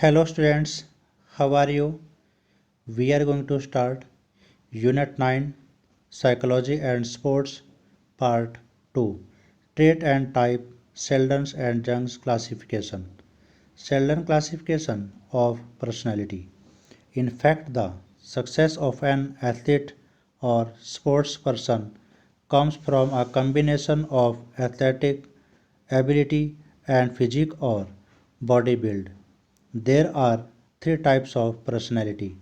Hello students, how are you? We are going to start Unit 9 Psychology and Sports Part 2 Trait and Type Sheldon's and Jung's Classification. Sheldon classification of personality. In fact, the success of an athlete or sports person comes from a combination of athletic ability and physique or body build. There are three types of personality.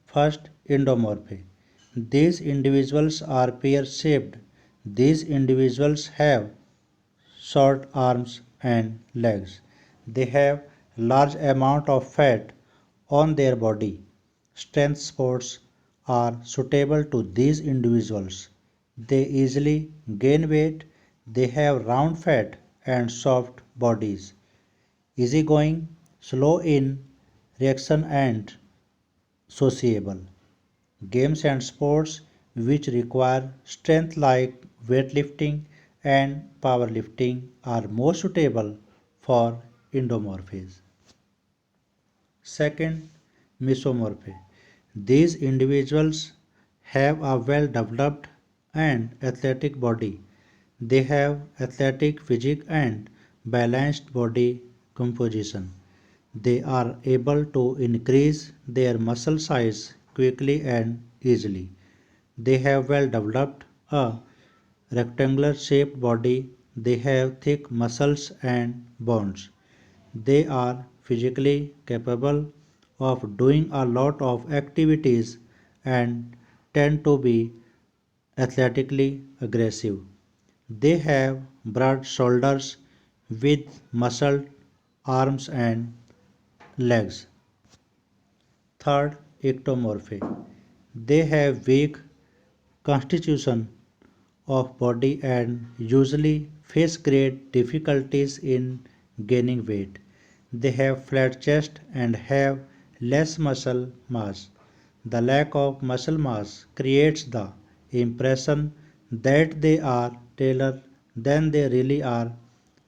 First, endomorph. These individuals are pear shaped. These individuals have short arms and legs. They have large amount of fat on their body. Strength sports are suitable to these individuals. They easily gain weight. They have round fat and soft bodies. Easygoing, slow in reaction and sociable. Games and sports which require strength like weightlifting and powerlifting are more suitable for endomorphism. Second, mesomorph. These individuals have a well developed and athletic body. They have athletic physique and balanced body composition. They are able to increase their muscle size quickly and easily. They have well developed a rectangular shaped body. They have thick muscles and bones. They are physically capable of doing a lot of activities and tend to be athletically aggressive. They have broad shoulders with muscled arms and legs. Third, ectomorphy. They have weak constitution of body and usually face great difficulties in gaining weight. They have flat chest and have less muscle mass. The lack of muscle mass creates the impression that they are taller than they really are.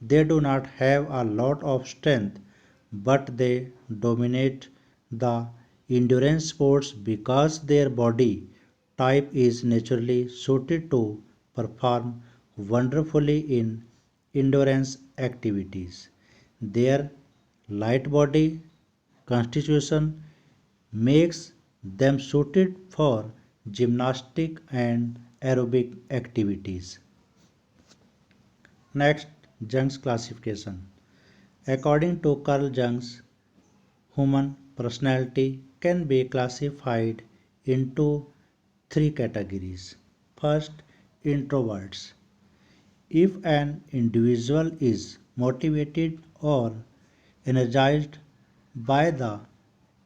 They do not have a lot of strength, but they dominate the endurance sports because their body type is naturally suited to perform wonderfully in endurance activities. Their light body constitution makes them suited for gymnastic and aerobic activities. Next, Jung's classification. According to Carl Jung's, human personality can be classified into three categories. First, introverts. If an individual is motivated or energized by the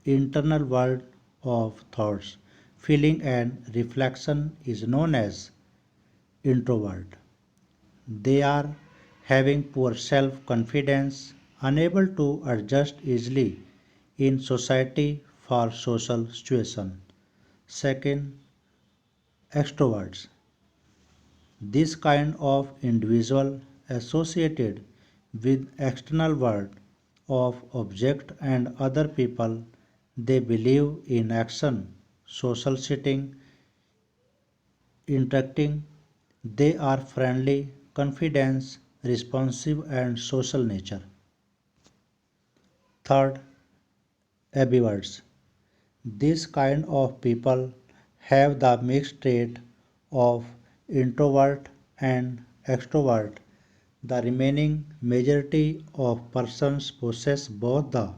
internal world of thoughts, feeling and reflection is known as introvert. They are having poor self confidence, unable to adjust easily in society for social situation. Second, extroverts. This kind of individual associated with external world of object and other people, they believe in action, social setting, interacting. They are friendly, confident, responsive and social nature. Third, ambiverts. This kind of people have the mixed trait of introvert and extrovert. The remaining majority of persons possess both the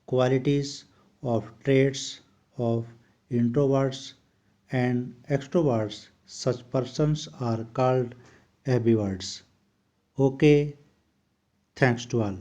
qualities of traits of introverts and extroverts. Such persons are called ambiverts. Okay, thanks to all.